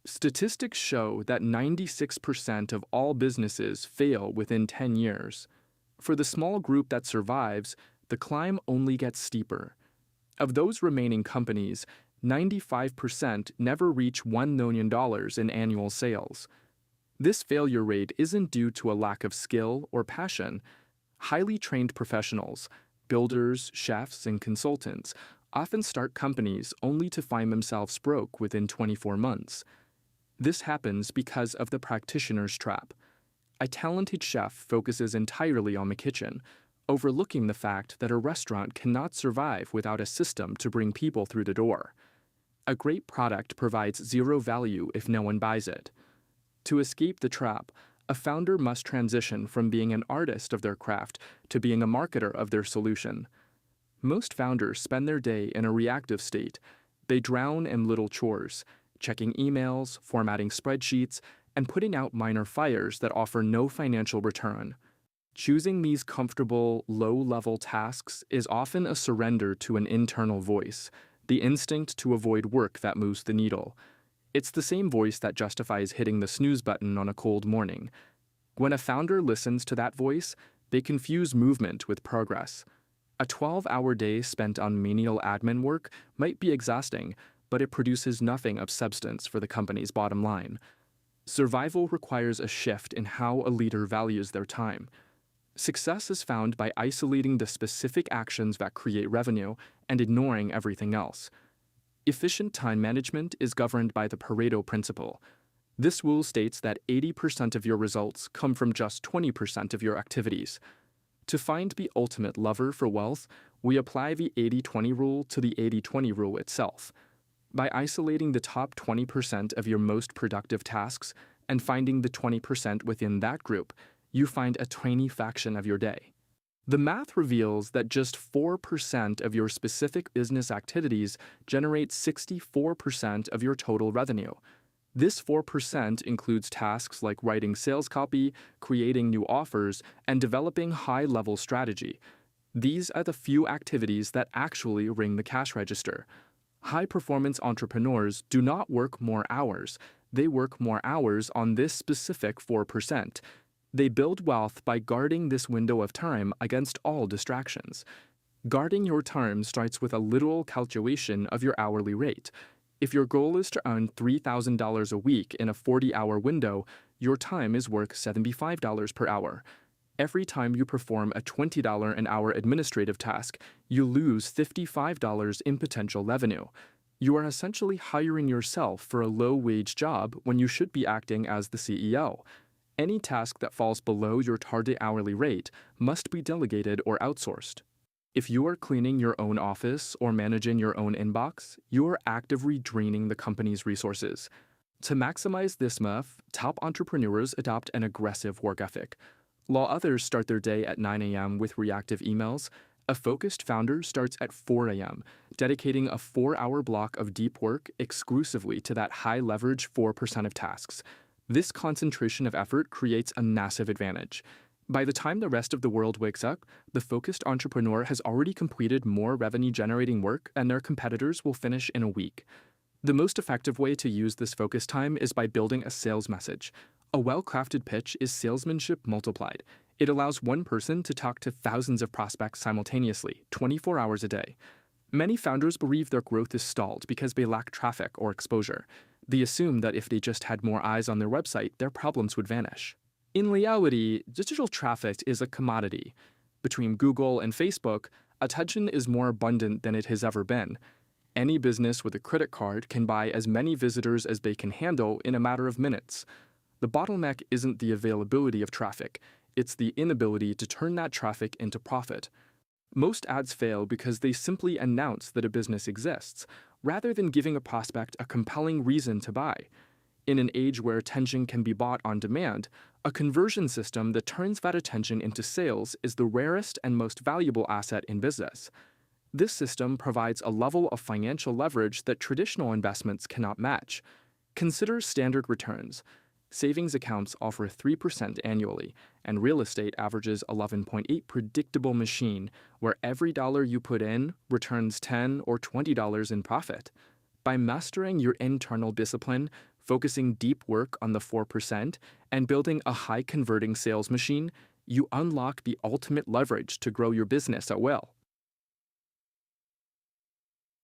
Statistics show that 96% of all businesses fail within 10 years. For the small group that survives, the climb only gets steeper. Of those remaining companies, 95% never reach $1 million in annual sales. This failure rate isn't due to a lack of skill or passion. Highly trained professionals, builders, chefs, and consultants often start companies only to find themselves broke within 24 months. This happens because of the practitioner's trap. A talented chef focuses entirely on the kitchen, overlooking the fact that a restaurant cannot survive without a system to bring people through the door. A great product provides zero value if no one buys it. To escape the trap, a founder must transition from being an artist of their craft to being a marketer of their solution. Most founders spend their day in a reactive state. They drown in little chores, checking emails, formatting spreadsheets, and putting out minor fires that offer no financial return. Choosing these comfortable, low-level tasks is often a surrender to an internal voice, the instinct to avoid work that moves the needle. It's the same voice that justifies hitting the snooze button on a cold morning. When a founder listens to that voice, they confuse movement with progress. A 12-hour day spent on menial admin work might be exhausting, but it produces nothing of substance for the company's bottom line. Survival requires a shift in how a leader values their time. Success is found by isolating the specific actions that create revenue and ignoring everything else. Efficient time management is governed by the Pareto Principle. This rule states that 80% of your results come from just 20% of your activities. To find the ultimate lever for wealth, we apply the 80-20 rule to the 80-20 rule itself. By isolating the top 20% of your most productive tasks and finding the 20% within that group, you find a tiny fraction of your day. The math reveals that just 4% of your specific business activities generate 64% of your total revenue. This 4% includes tasks like writing sales copy, creating new offers, and developing high-level strategy. These are the few activities that actually ring the cash register. High-performance entrepreneurs do not work more hours. They work more hours on this specific 4%. They build wealth by guarding this window of time against all distractions. Guarding your time starts with a literal calculation of your hourly rate. If your goal is to earn $3,000 a week in a 40-hour window, your time is worth $75 per hour. Every time you perform a $20 an hour administrative task, you lose $55 in potential revenue. You are essentially hiring yourself for a low-wage job when you should be acting as the CEO. Any task that falls below your target hourly rate must be delegated or outsourced. If you are cleaning your own office or managing your own inbox, you are actively draining the company's resources. To maximize this myth, top entrepreneurs adopt an aggressive work ethic. While others start their day at 9 a.m. with reactive emails, a focused founder starts at 4 a.m., dedicating a 4-hour block of deep work exclusively to that high-leverage 4% of tasks. This concentration of effort creates a massive advantage. By the time the rest of the world wakes up, the focused entrepreneur has already completed more revenue-generating work and their competitors will finish in a week. The most effective way to use this focus time is by building a sales message. A well-crafted pitch is salesmanship multiplied. It allows one person to talk to thousands of prospects simultaneously, 24 hours a day. Many founders believe their growth is stalled because they lack traffic or exposure. They assume that if they just had more eyes on their website, their problems would vanish. In reality, digital traffic is a commodity. Between Google and Facebook, attention is more abundant than it has ever been. Any business with a credit card can buy as many visitors as they can handle in a matter of minutes. The bottleneck isn't the availability of traffic, it's the inability to turn that traffic into profit. Most ads fail because they simply announce that a business exists, rather than giving a prospect a compelling reason to buy. In an age where attention can be bought on demand, a conversion system that turns that attention into sales is the rarest and most valuable asset in business. This system provides a level of financial leverage that traditional investments cannot match. Consider standard returns. Savings accounts offer 3% annually, and real estate averages 11.8% predictable machine, where every dollar you put in returns $10 or $20 in profit. By mastering your internal discipline, focusing deep work on the 4%, and building a high converting sales machine, you unlock the ultimate leverage to grow your business at will.